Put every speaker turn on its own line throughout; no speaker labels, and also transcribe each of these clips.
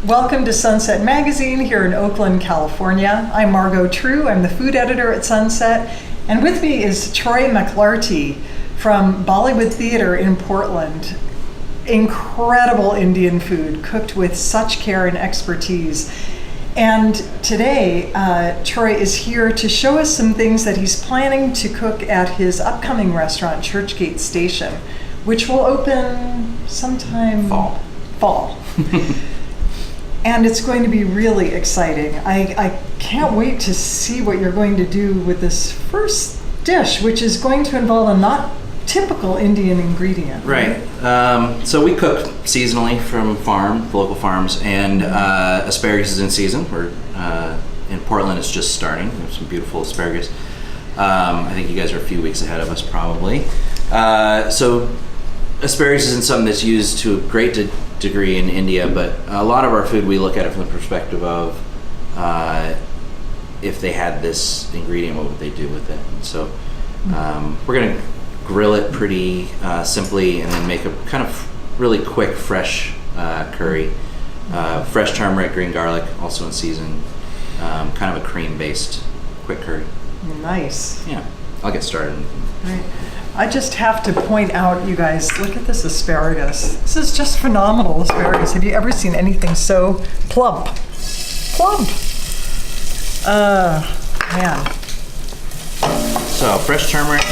Welcome to Sunset Magazine here in Oakland, California. I'm Margo and Troy. I'm the food editor at Sunset. And with me is Troy MacLarty from Bollywood Theatre in Portland. Incredible Indian food cooked with such care and expertise. And today, Troy is here to show us some things that he's planning to cook at his upcoming restaurant, Churchgate Station, which will open sometime fall. And it's going to be really exciting. I can't wait to see what you're going to do with this first dish, which is going to involve a not typical Indian ingredient.
Right. So we cook seasonally from local farms, and asparagus is in season. We're in Portland. It's just starting. We have some beautiful asparagus. I think you guys are a few weeks ahead of us, probably. So asparagus isn't something that's used to a great degree in India, but a lot of our food, we look at it from the perspective of if they had this ingredient, what would they do with it? And so we're going to grill it pretty simply, and then make a kind of really quick, fresh curry. Fresh turmeric, green garlic, also in season. Kind of a cream-based quick curry.
Nice.
Yeah, I'll get started.
Right. I just have to point out, you guys, look at this asparagus. This is just phenomenal asparagus. Have you ever seen anything so plump? Plump! Man.
So, fresh turmeric.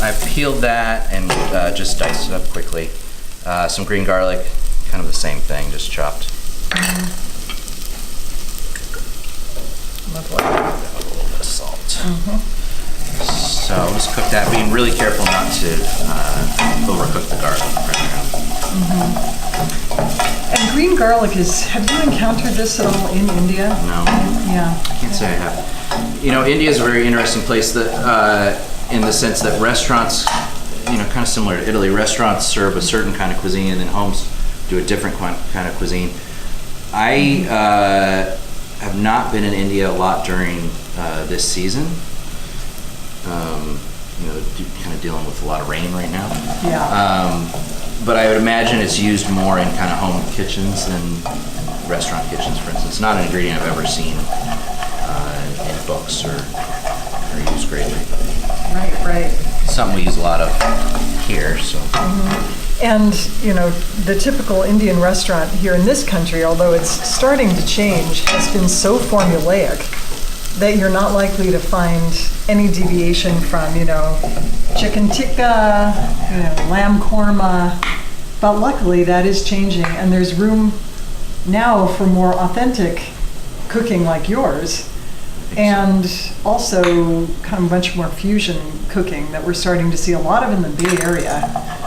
I peeled that and just diced it up quickly. Some green garlic, kind of the same thing, just chopped.
Lovely.
A little bit of salt. So just cook that, being really careful not to overcook the garlic.
And green garlic is, have you encountered this at all in India?
No.
Yeah.
I can't say I have. You know, India is a very interesting place that, in the sense that restaurants, you know, kind of similar to Italy, restaurants serve a certain kind of cuisine and then homes do a different kind of cuisine. I have not been in India a lot during this season. You know, kind of dealing with a lot of rain right now.
Yeah.
But I would imagine it's used more in kind of home kitchens than restaurant kitchens, for instance. Not an ingredient I've ever seen in books or used greatly.
Right.
Something we use a lot of here, so.
And, you know, the typical Indian restaurant here in this country, although it's starting to change, has been so formulaic that you're not likely to find any deviation from, you know, chicken tikka, you know, lamb korma. But luckily that is changing, and there's room now for more authentic cooking like yours. And also kind of a bunch more fusion cooking that we're starting to see a lot of in the Bay Area.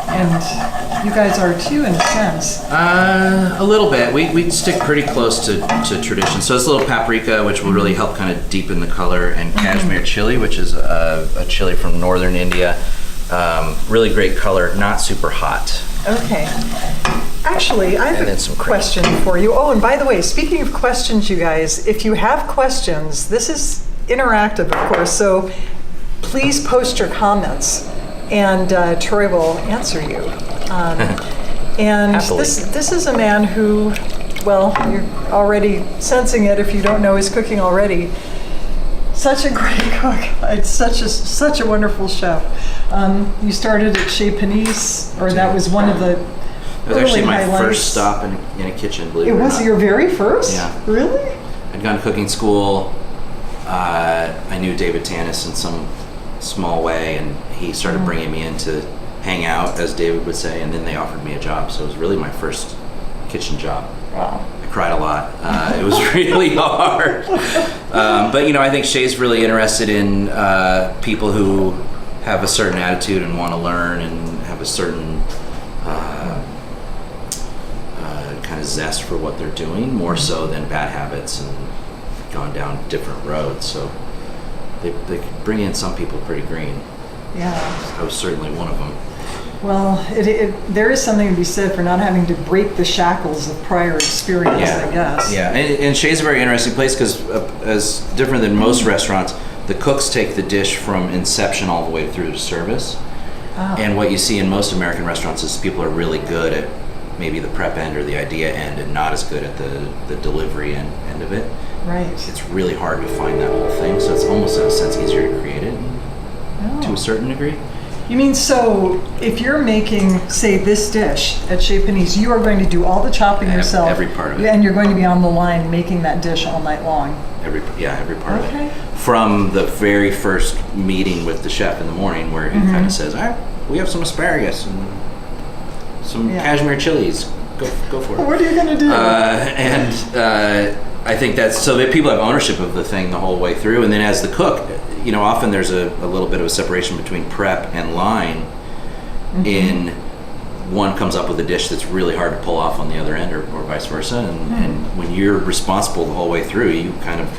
And you guys are too, in a sense.
A little bit. We stick pretty close to tradition. So it's a little paprika, which will really help kind of deepen the color, and Kashmir chili, which is a chili from northern India. Really great color, not super hot.
Okay. Actually, I have a question for you. Oh, and by the way, speaking of questions, you guys, if you have questions, this is interactive, of course, so please post your comments, and Troy will answer you. And this is a man who, well, you're already sensing it if you don't know his cooking already. Such a great cook. It's such a wonderful chef. You started at Chez Panisse, or that was one of the
It was actually my first stop in a kitchen, believe it or not.
It was your very first?
Yeah.
Really?
I'd gone to cooking school. I knew David Tanis in some small way, and he started bringing me in to hang out, as David would say, and then they offered me a job. So it was really my first kitchen job.
Wow.
I cried a lot. It was really hard. But, you know, I think Shay's really interested in people who have a certain attitude and want to learn and have a certain kind of zest for what they're doing, more so than bad habits and going down different roads. So they bring in some people pretty green.
Yeah.
I was certainly one of them.
Well, there is something to be said for not having to break the shackles of prior experience, I guess.
Yeah, and Shay's a very interesting place because, as different than most restaurants, the cooks take the dish from inception all the way through to service. Oh. And what you see in most American restaurants is people are really good at maybe the prep end or the idea end, and not as good at the delivery end of it.
Right.
It's really hard to find that whole thing, so it's almost in a sense easier to create it to a certain degree.
You mean, so if you're making, say, this dish at Chez Panisse, you are going to do all the chopping yourself.
Every part of it.
And you're going to be on the line making that dish all night long.
Every part of
Okay.
it. From the very first meeting with the chef in the morning, where he kind of says, "All right, we have some asparagus and some cashmere chilies. Go for it."
What are you going to do?
I think that's so that people have ownership of the thing the whole way through, and then as the cook, often there's a little bit of a separation between prep and line. In one comes up with a dish that's really hard to pull off on the other end, or vice versa, and when you're responsible the whole way through, you kind of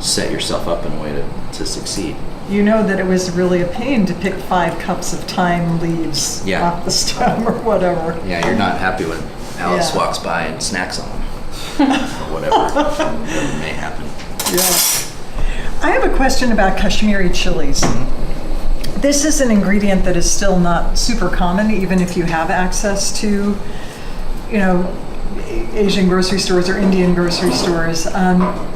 set yourself up in a way to succeed.
You know that it was really a pain to pick 5 cups of thyme leaves off the stem or whatever.
Yeah, you're not happy when Alice walks by and snacks on them. Or whatever may happen.
Yeah. I have a question about Kashmiri chilies. This is an ingredient that is still not super common, even if you have access to, Asian grocery stores or Indian grocery stores.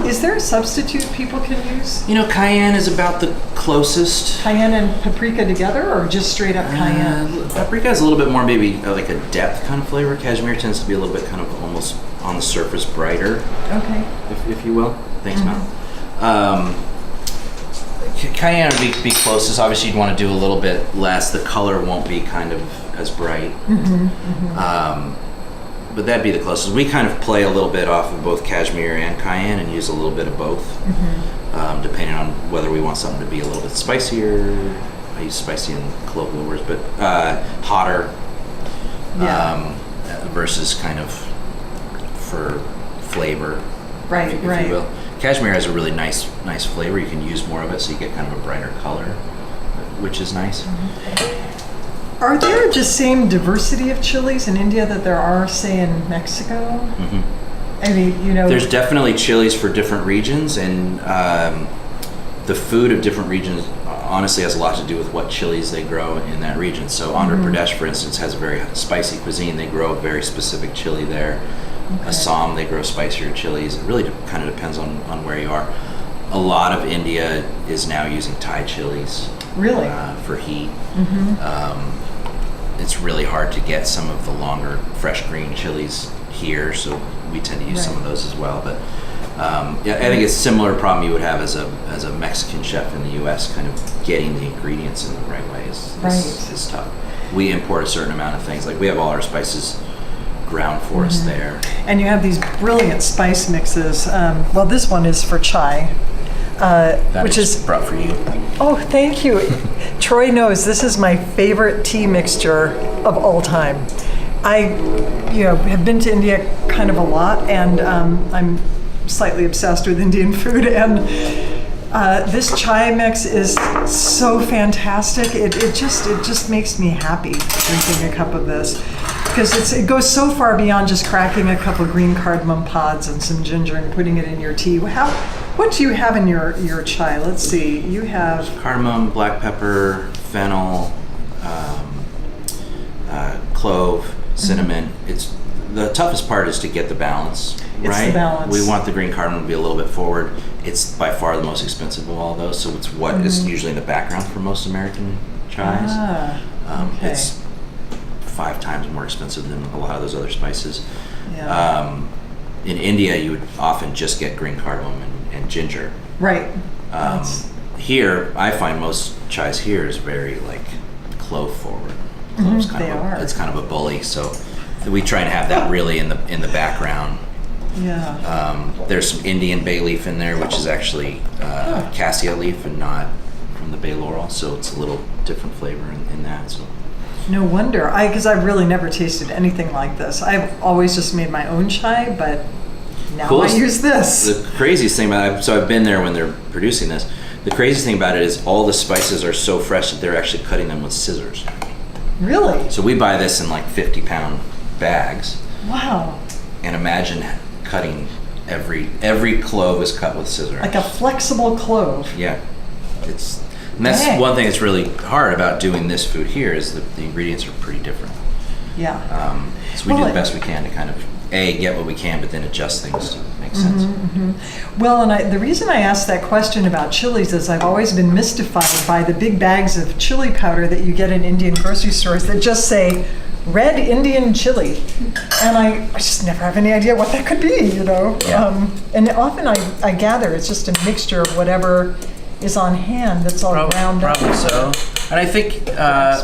Is there a substitute people can use?
Cayenne is about the closest.
Cayenne and paprika together, or just straight up cayenne?
Paprika has a little bit more maybe like a depth kind of flavor. Cashmere tends to be a little bit kind of almost on the surface brighter. Okay. If you will. Thanks, Mel. Cayenne would be closest. Obviously, you'd want to do a little bit less. The color won't be kind of as bright. But that'd be the closest. We kind of play a little bit off of both cashmere and cayenne and use a little bit of both, depending on whether we want something to be a little bit spicier. I use spicy in colloquial words, but hotter versus kind of for flavor, if you will. Cashmere has a really nice flavor. You can use more of it, so you get kind of a brighter color, which is nice.
Are there the same diversity of chilies in India that there are, say, in Mexico? I mean,
There's definitely chilies for different regions, and the food of different regions honestly has a lot to do with what chilies they grow in that region. So Andhra Pradesh, for instance, has a very spicy cuisine. They grow a very specific chili there. Assam, they grow spicier chilies. It really kind of depends on where you are. A lot of India is now using Thai chilies.
Really?
For heat. It's really hard to get some of the longer, fresh green chilies here, so we tend to use some of those as well. But I think it's a similar problem you would have as a Mexican chef in the U.S. Kind of getting the ingredients in the right way is tough. We import a certain amount of things. Like we have all our spices ground for us there. And
you have these brilliant spice mixes. Well, this one is for chai. Which is
brought for you.
Oh, thank you. Troy knows this is my favorite tea mixture of all time. I, have been to India kind of a lot, and I'm slightly obsessed with Indian food. And this chai mix is so fantastic. It just makes me happy drinking a cup of this, because it goes so far beyond just cracking a couple of green cardamom pods and some ginger and putting it in your tea. What do you have in your chai? Let's see. You have
cardamom, black pepper, fennel, clove, cinnamon. It's the toughest part is to get the balance right.
It's the balance.
We want the green cardamom to be a little bit forward. It's by far the most expensive of all those, so it's what is usually in the background for most American chais.
Okay.
It's 5 times more expensive than a lot of those other spices.
Yeah.
In India, you would often just get green cardamom and ginger.
Right.
Here, I find most chais here is very clove forward. It's kind of a bully, so we try and have that really in the background.
Yeah.
There's some Indian bay leaf in there, which is actually cassia leaf and not from the bay laurel, so it's a little different flavor in that. So.
No wonder. Because I've really never tasted anything like this. I've always just made my own chai, but now I use this.
The craziest thing about it, so I've been there when they're producing this. The craziest thing about it is all the spices are so fresh that they're actually cutting them with scissors.
Really?
So we buy this in 50-pound bags.
Wow.
And imagine cutting every clove is cut with scissors.
Like a flexible clove.
Yeah. And that's one thing that's really hard about doing this food here is that the ingredients are pretty different.
Yeah.
So we do the best we can to kind of get what we can, but then adjust things to make sense.
Well, and the reason I asked that question about chilies is I've always been mystified by the big bags of chili powder that you get in Indian grocery stores that just say red Indian chili, and I just never have any idea what that could be, you know.
Yeah.
And often I gather it's just a mixture of whatever is on hand that's all ground up.
Probably so. And I think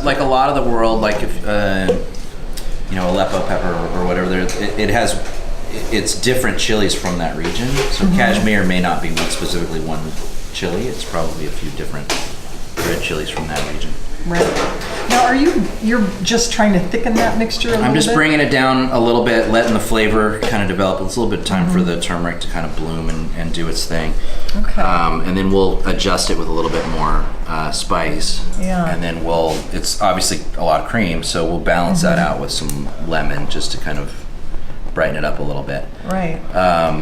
like a lot of the world, like if Aleppo pepper or whatever, it's different chilies from that region. So Kashmir may not be specifically one chili. It's probably a few different red chilies from that region.
Right. Now, you're just trying to thicken that mixture a little bit?
I'm just bringing it down a little bit, letting the flavor kind of develop. It's a little bit of time for the turmeric to kind of bloom and do its thing.
Okay.
And then we'll adjust it with a little bit more spice.
Yeah.
And then it's obviously a lot of cream, so we'll balance that out with some lemon just to kind of brighten it up a little bit.
Right.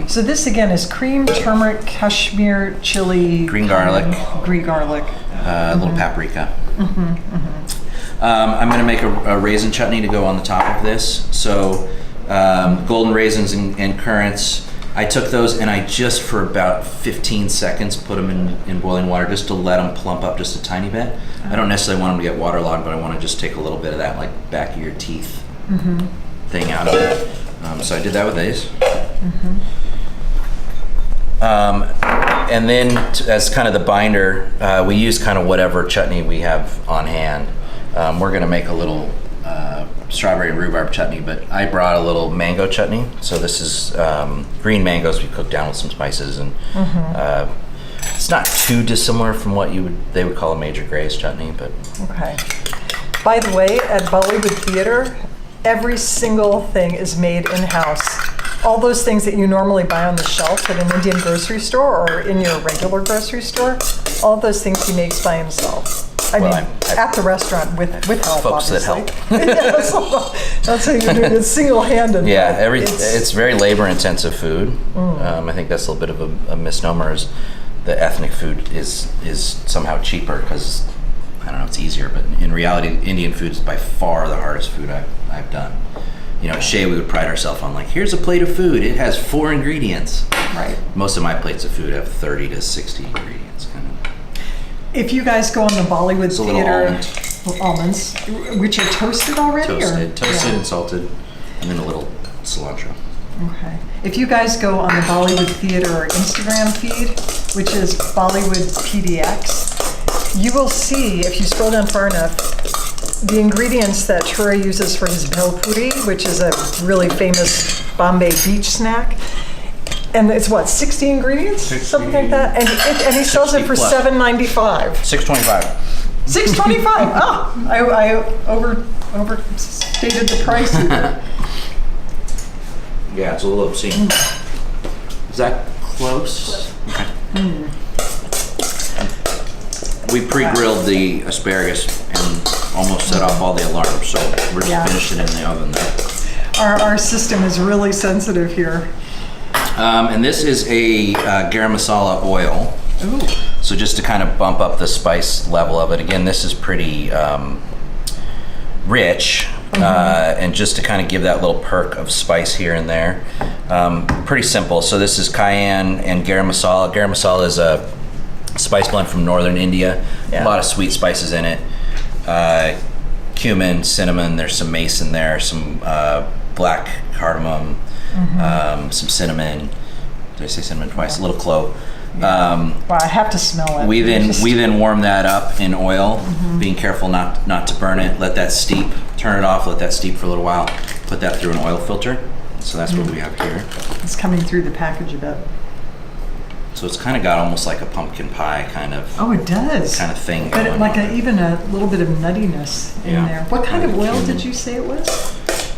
So this again is cream, turmeric, Kashmir chili,
Green garlic. A little paprika. I'm going to make a raisin chutney to go on the top of this. So golden raisins and currants, I took those and I just for about 15 seconds put them in boiling water just to let them plump up just a tiny bit. I don't necessarily want them to get waterlogged, but I want to just take a little bit of that like back of your teeth thing out of it. So I did that with these. And then as kind of the binder, we use kind of whatever chutney we have on hand. We're going to make a little strawberry and rhubarb chutney, but I brought a little mango chutney. So this is green mangoes we cooked down with some spices, and it's not too dissimilar from what they would call a major grace chutney, but
okay. By the way, at Bollywood Theater, every single thing is made in-house. All those things that you normally buy on the shelf at an Indian grocery store or in your regular grocery store, all those things he makes by himself. I mean, at the restaurant with help,
folks
obviously.
that help.
Yes, that's how you're doing it single-handed.
Yeah, it's very labor-intensive food. I think that's a little bit of a misnomer. Is the ethnic food is somehow cheaper because I don't know, it's easier, but in reality, Indian food is by far the hardest food I've done. You know, at Chez, we would pride ourselves on, like, here's a plate of food. It has 4 ingredients.
Right.
Most of my plates of food have 30 to 60 ingredients. Kind of.
If you guys go on the Bollywood Theater, almonds, which are toasted already?
Toasted and salted, and then a little cilantro.
Okay. If you guys go on the Bollywood Theater Instagram feed, which is Bollywood PDX, you will see, if you scroll down far enough, the ingredients that Troy uses for his bhel puri, which is a really famous Bombay beach snack. And it's what, 60 ingredients? Something like that? And he sells it for $7.95.
$6.25.
$6.25. Oh, I overstated the price here.
Yeah, it's a little obscene. Is that close? Okay. We pre-grilled the asparagus and almost set off all the alarms, so we're just finishing it in the oven there.
Our system is really sensitive here.
And this is a garam masala oil.
Ooh.
So just to kind of bump up the spice level of it. Again, this is pretty rich, and just to kind of give that little perk of spice here and there. Pretty simple. So this is cayenne and garam masala. Garam masala is a spice blend from northern India. A lot of sweet spices in it. Cumin, cinnamon, there's some mace in there, some black cardamom, some cinnamon. Did I say cinnamon twice? A little clove.
Wow, I have to smell it.
We then warm that up in oil, being careful not to burn it. Let that steep. Turn it off. Let that steep for a little while. Put that through an oil filter. So that's what we have here.
It's coming through the package a bit.
So it's kind of got almost like a pumpkin pie kind of.
Oh, it does.
Kind of thing.
But even a little bit of nuttiness in there. What kind of oil did you say it was?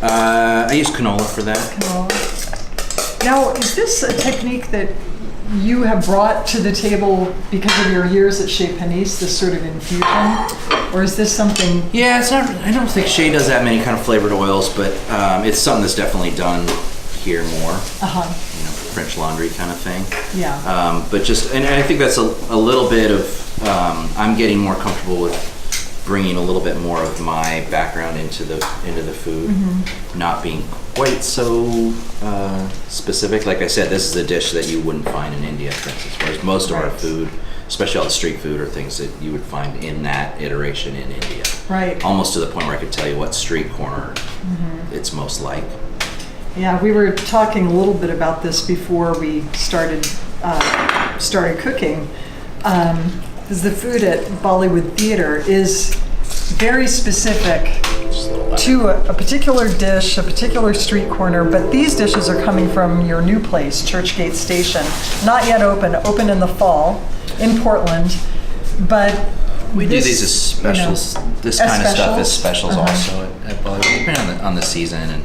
I use canola for that.
Canola. Now, is this a technique that you have brought to the table because of your years at Chez Panisse, this sort of infusion? Or is this something?
Yeah, it's not. I don't think Chez does that many kind of flavored oils, but it's something that's definitely done here more. You know, French Laundry kind of thing.
Yeah.
But and I think that's a little bit of. I'm getting more comfortable with bringing a little bit more of my background into the food, not being quite so specific. Like I said, this is a dish that you wouldn't find in India, for instance, whereas most of our food, especially all the street food, are things that you would find in that iteration in India.
Right.
Almost to the point where I could tell you what street corner it's most like.
Yeah, we were talking a little bit about this before we started cooking. Because the food at Bollywood Theater is very specific to a particular dish, a particular street corner, but these dishes are coming from your new place, Churchgate Station. Not yet open in the fall in Portland, but
we do these as specials. This kind of stuff is specials also at Bollywood, depending on the season and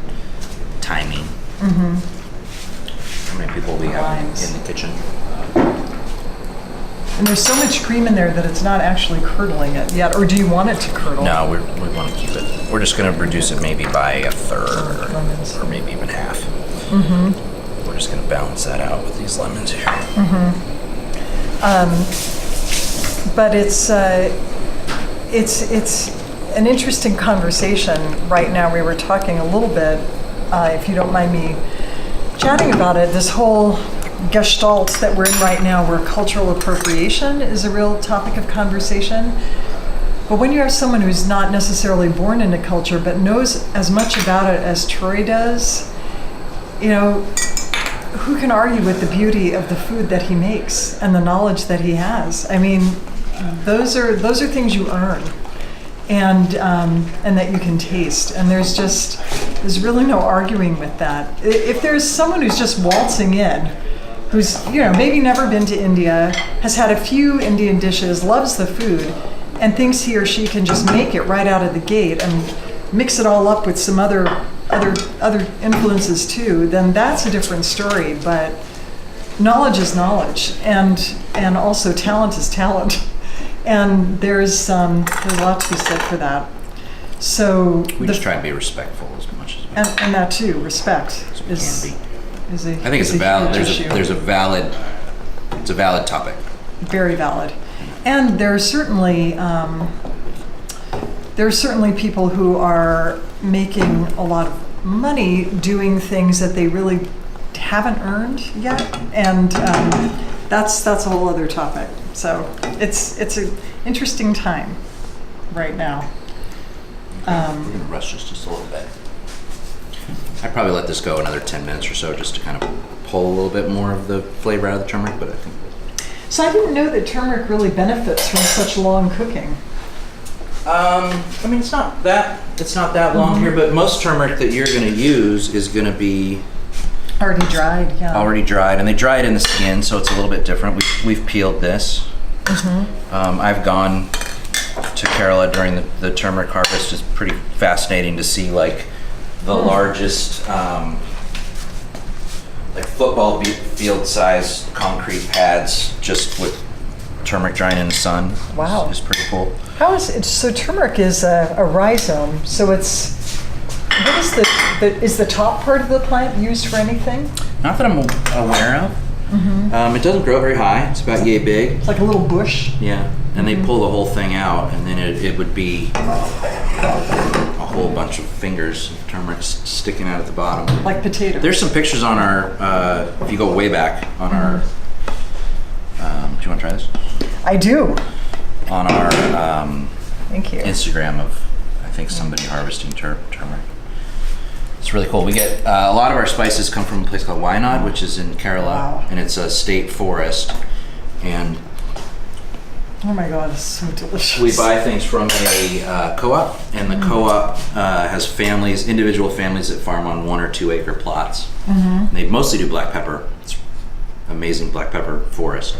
timing. How many people we have in the kitchen.
And there's so much cream in there that it's not actually curdling it yet. Or do you want it to curdle?
No, we want to keep it. We're just going to reduce it maybe by a third or maybe even half. We're just going to balance that out with these lemons here.
But it's an interesting conversation right now. We were talking a little bit, if you don't mind me chatting about it, this whole gestalt that we're in right now, where cultural appropriation is a real topic of conversation. But when you have someone who's not necessarily born into culture but knows as much about it as Troy does, you know, who can argue with the beauty of the food that he makes and the knowledge that he has? I mean, those are things you earn and that you can taste. And there's really no arguing with that. If there's someone who's just waltzing in, who's, you know, maybe never been to India, has had a few Indian dishes, loves the food, and thinks he or she can just make it right out of the gate and mix it all up with some other influences too, then that's a different story. But knowledge is knowledge, and also talent is talent, and there's a lot to be said for that. So
we just try and be respectful as much as we can.
And that too, respect is
I think it's a valid. It's a valid topic.
Very valid, and there are certainly people who are making a lot of money doing things that they really haven't earned yet, and that's a whole other topic. So it's an interesting time right now.
We're gonna rush this just a little bit. I'd probably let this go another 10 minutes or so just to kind of pull a little bit more of the flavor out of the turmeric, but I think.
So I didn't know that turmeric really benefits from such long cooking.
I mean, it's not that long here, but most turmeric that you're going to use is going to be
already dried,
Already dried, and they dry it in the skin, so it's a little bit different. We've peeled this. I've gone to Kerala during the turmeric harvest. It's pretty fascinating to see like the largest like football field size concrete pads just with turmeric drying in the sun.
Wow.
It's pretty cool.
How is it? So turmeric is a rhizome. So it's, what is is the top part of the plant used for anything?
Not that I'm aware of. It doesn't grow very high. It's about yay big.
It's like a little bush.
Yeah, and they pull the whole thing out, and then it would be a whole bunch of fingers of turmeric sticking out at the bottom.
Like potatoes.
There's some pictures on our, if you go way back, on our, do you want to try this?
I do.
On our
Thank you.
Instagram of, I think, somebody harvesting turmeric. It's really cool. We get a lot of our spices come from a place called Wayanad, which is in Kerala, and it's a state forest. And
oh my God, it's so delicious.
we buy things from a co-op, and the co-op has families, individual families that farm on 1 or 2 acre plots. And they mostly do black pepper. It's amazing black pepper forest,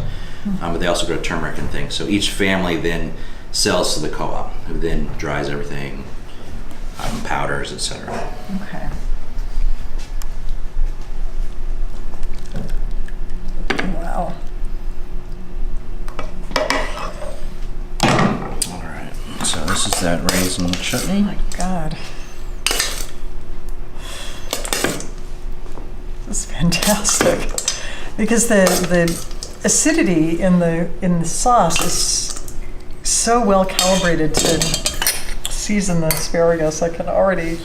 but they also grow turmeric and things. So each family then sells to the co-op, who then dries everything. Powders, etc.
Okay. Wow.
All right. So this is that raisin chutney.
Oh my God. This is fantastic. Because the acidity in the sauce is so well calibrated to season the asparagus. I can already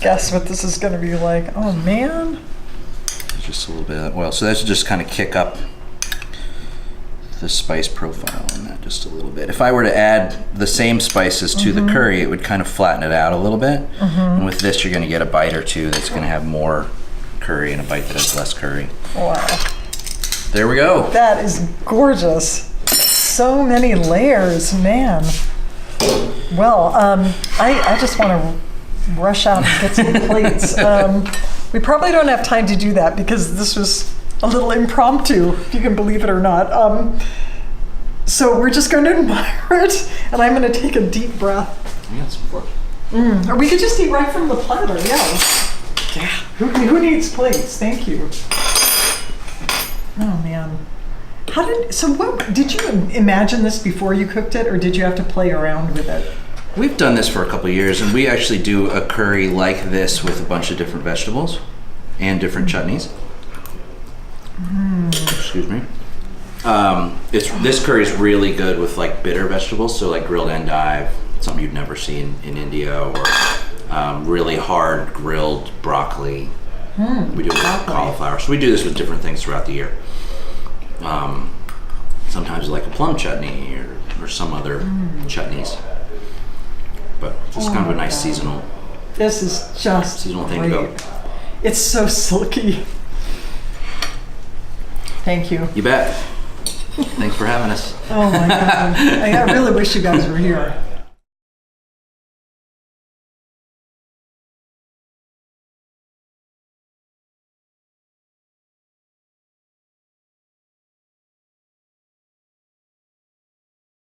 guess what this is going to be like. Oh man.
Just a little bit of oil. So that's just kind of kick up the spice profile on that just a little bit. If I were to add the same spices to the curry, it would kind of flatten it out a little bit. And with this, you're going to get a bite or two that's going to have more curry and a bite that has less curry.
Wow.
There we go.
That is gorgeous. So many layers, man. Well, I just want to rush out and get some plates. We probably don't have time to do that because this was a little impromptu, if you can believe it or not. So we're just going to admire it, and I'm going to take a deep breath.
I got some fork.
Or we could just eat right from the platter, yeah. Who needs plates? Thank you. Oh man. What did you imagine this before you cooked it, or did you have to play around with it?
We've done this for a couple of years, and we actually do a curry like this with a bunch of different vegetables and different chutneys. Excuse me. This curry is really good with like bitter vegetables, so like grilled endive, something you'd never see in India, or really hard grilled broccoli. We do it with cauliflower. So we do this with different things throughout the year. Sometimes like a plum chutney or some other chutneys. But it's kind of a nice seasonal.
This is just
seasonal thing
great.
to go.
It's so silky. Thank you.
You bet. Thanks for having us.
Oh my God. I really wish you guys were here.